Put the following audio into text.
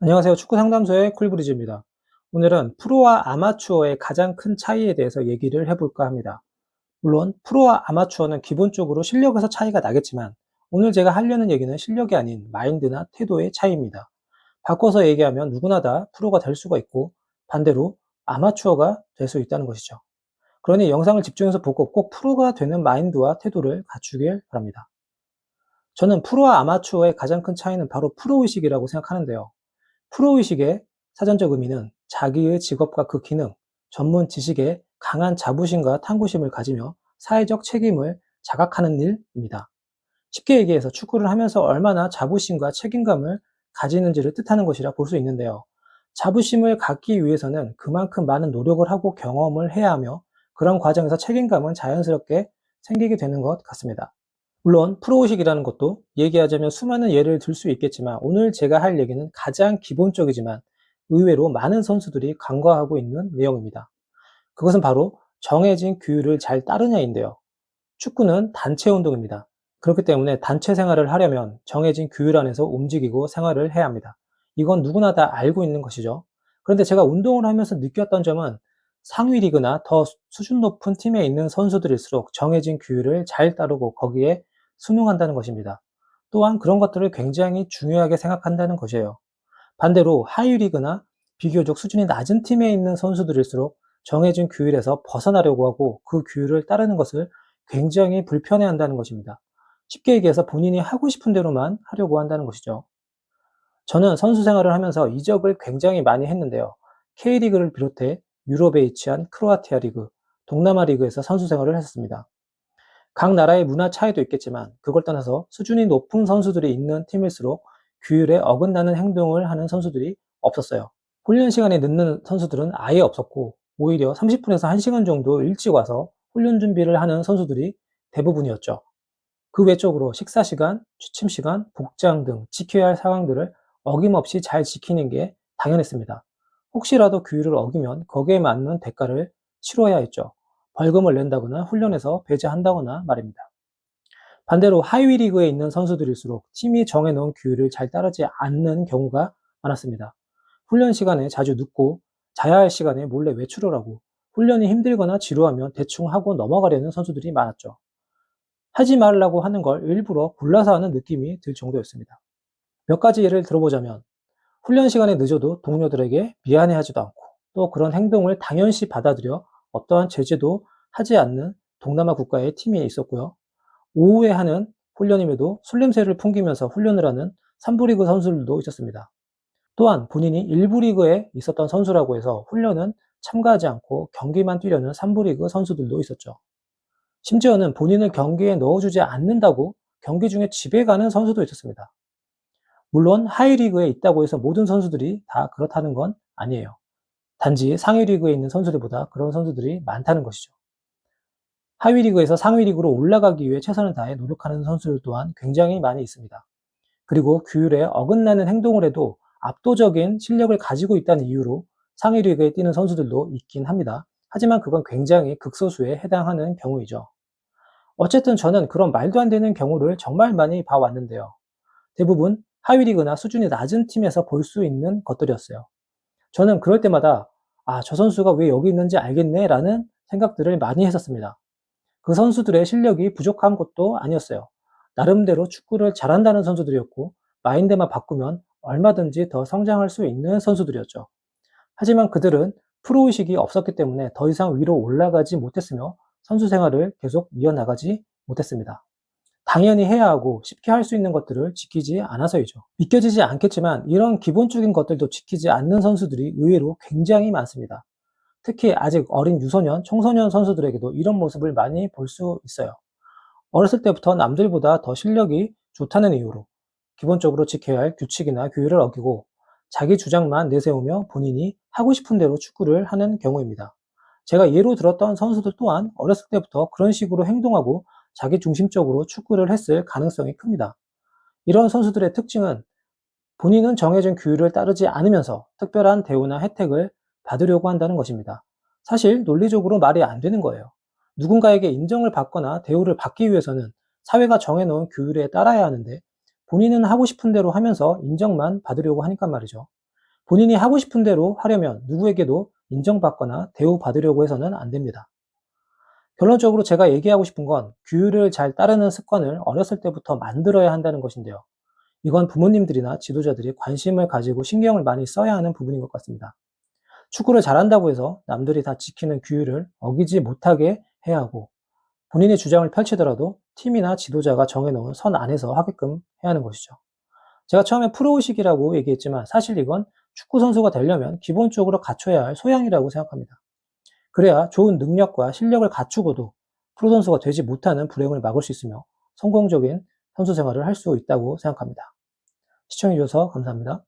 안녕하세요. 축구 상담소의 쿨브리즈입니다. 오늘은 프로와 아마추어의 가장 큰 차이에 대해서 얘기를 해볼까 합니다. 물론 프로와 아마추어는 기본적으로 실력에서 차이가 나겠지만 오늘 제가 하려는 얘기는 실력이 아닌 마인드나 태도의 차이입니다. 바꿔서 얘기하면 누구나 다 프로가 될 수가 있고 반대로 아마추어가 될 수 있다는 것이죠. 그러니 영상을 집중해서 보고 꼭 프로가 되는 마인드와 태도를 갖추길 바랍니다. 저는 프로와 아마추어의 가장 큰 차이는 바로 프로의식이라고 생각하는데요. 프로의식의 사전적 의미는 자기의 직업과 그 기능, 전문 지식에 강한 자부심과 탐구심을 가지며 사회적 책임을 자각하는 일입니다. 쉽게 얘기해서 축구를 하면서 얼마나 자부심과 책임감을 가지는지를 뜻하는 것이라 볼 수 있는데요. 자부심을 갖기 위해서는 그만큼 많은 노력을 하고 경험을 해야 하며 그런 과정에서 책임감은 자연스럽게 생기게 되는 것 같습니다. 물론 프로의식이라는 것도 얘기하자면 수많은 예를 들 수 있겠지만 오늘 제가 할 얘기는 가장 기본적이지만 의외로 많은 선수들이 간과하고 있는 내용입니다. 그것은 바로 정해진 규율을 잘 따르냐인데요. 축구는 단체 운동입니다. 그렇기 때문에 단체 생활을 하려면 정해진 규율 안에서 움직이고 생활을 해야 합니다. 이건 누구나 다 알고 있는 것이죠. 그런데 제가 운동을 하면서 느꼈던 점은 상위 리그나 더 수준 높은 팀에 있는 선수들일수록 정해진 규율을 잘 따르고 거기에 순응한다는 것입니다. 또한 그런 것들을 굉장히 중요하게 생각한다는 것이에요. 반대로 하위 리그나 비교적 수준이 낮은 팀에 있는 선수들일수록 정해진 규율에서 벗어나려고 하고 그 규율을 따르는 것을 굉장히 불편해한다는 것입니다. 쉽게 얘기해서 본인이 하고 싶은 대로만 하려고 한다는 것이죠. 저는 선수 생활을 하면서 이적을 굉장히 많이 했는데요. K리그를 비롯해 유럽에 위치한 크로아티아 리그, 동남아 리그에서 선수 생활을 했습니다. 각 나라의 문화 차이도 있겠지만 그걸 떠나서 수준이 높은 선수들이 있는 팀일수록 규율에 어긋나는 행동을 하는 선수들이 없었어요. 훈련 시간에 늦는 선수들은 아예 없었고 오히려 30분에서 1시간 정도 일찍 와서 훈련 준비를 하는 선수들이 대부분이었죠. 그 외적으로 식사 시간, 취침 시간, 복장 등 지켜야 할 상황들을 어김없이 잘 지키는 게 당연했습니다. 혹시라도 규율을 어기면 거기에 맞는 대가를 치러야 했죠. 벌금을 낸다거나 훈련에서 배제한다거나 말입니다. 반대로 하위 리그에 있는 선수들일수록 팀이 정해놓은 규율을 잘 따르지 않는 경우가 많았습니다. 훈련 시간에 자주 늦고 자야 할 시간에 몰래 외출을 하고 훈련이 힘들거나 지루하면 대충 하고 넘어가려는 선수들이 많았죠. 하지 말라고 하는 걸 일부러 골라서 하는 느낌이 들 정도였습니다. 몇 가지 예를 들어보자면 훈련 시간에 늦어도 동료들에게 미안해하지도 않고 또 그런 행동을 당연시 받아들여 어떠한 제재도 하지 않는 동남아 국가의 팀이 있었고요. 오후에 하는 훈련임에도 술 냄새를 풍기면서 훈련을 하는 3부 리그 선수들도 있었습니다. 또한 본인이 1부 리그에 있었던 선수라고 해서 훈련은 참가하지 않고 경기만 뛰려는 3부 리그 선수들도 있었죠. 심지어는 본인을 경기에 넣어주지 않는다고 경기 중에 집에 가는 선수도 있었습니다. 물론 하위 리그에 있다고 해서 모든 선수들이 다 그렇다는 건 아니에요. 단지 상위 리그에 있는 선수들보다 그런 선수들이 많다는 것이죠. 하위 리그에서 상위 리그로 올라가기 위해 최선을 다해 노력하는 선수들 또한 굉장히 많이 있습니다. 그리고 규율에 어긋나는 행동을 해도 압도적인 실력을 가지고 있다는 이유로 상위 리그에 뛰는 선수들도 있긴 합니다. 하지만 그건 굉장히 극소수에 해당하는 경우이죠. 어쨌든 저는 그런 말도 안 되는 경우를 정말 많이 봐왔는데요. 대부분 하위 리그나 수준이 낮은 팀에서 볼 수 있는 것들이었어요. 저는 그럴 때마다 아, 저 선수가 왜 여기 있는지 알겠네 라는 생각들을 많이 했었습니다. 그 선수들의 실력이 부족한 것도 아니었어요. 나름대로 축구를 잘한다는 선수들이었고 마인드만 바꾸면 얼마든지 더 성장할 수 있는 선수들이었죠. 하지만 그들은 프로의식이 없었기 때문에 더 이상 위로 올라가지 못했으며 선수 생활을 계속 이어나가지 못했습니다. 당연히 해야 하고 쉽게 할 수 있는 것들을 지키지 않아서이죠. 믿겨지지 않겠지만 이런 기본적인 것들도 지키지 않는 선수들이 의외로 굉장히 많습니다. 특히 아직 어린 유소년, 청소년 선수들에게도 이런 모습을 많이 볼 수 있어요. 어렸을 때부터 남들보다 더 실력이 좋다는 이유로 기본적으로 지켜야 할 규칙이나 규율을 어기고 자기 주장만 내세우며 본인이 하고 싶은 대로 축구를 하는 경우입니다. 제가 예로 들었던 선수들 또한 어렸을 때부터 그런 식으로 행동하고 자기 중심적으로 축구를 했을 가능성이 큽니다. 이런 선수들의 특징은 본인은 정해진 규율을 따르지 않으면서 특별한 대우나 혜택을 받으려고 한다는 것입니다. 사실 논리적으로 말이 안 되는 거예요. 누군가에게 인정을 받거나 대우를 받기 위해서는 사회가 정해놓은 규율에 따라야 하는데 본인은 하고 싶은 대로 하면서 인정만 받으려고 하니까 말이죠. 본인이 하고 싶은 대로 하려면 누구에게도 인정받거나 대우받으려고 해서는 안 됩니다. 결론적으로 제가 얘기하고 싶은 건 규율을 잘 따르는 습관을 어렸을 때부터 만들어야 한다는 것인데요. 이건 부모님들이나 지도자들이 관심을 가지고 신경을 많이 써야 하는 부분인 것 같습니다. 축구를 잘한다고 해서 남들이 다 지키는 규율을 어기지 못하게 해야 하고, 본인의 주장을 펼치더라도 팀이나 지도자가 정해놓은 선 안에서 하게끔 해야 하는 것이죠. 제가 처음에 프로의식이라고 얘기했지만 사실 이건 축구 선수가 되려면 기본적으로 갖춰야 할 소양이라고 생각합니다. 그래야 좋은 능력과 실력을 갖추고도 프로 선수가 되지 못하는 불행을 막을 수 있으며 성공적인 선수 생활을 할 수 있다고 생각합니다. 시청해주셔서 감사합니다.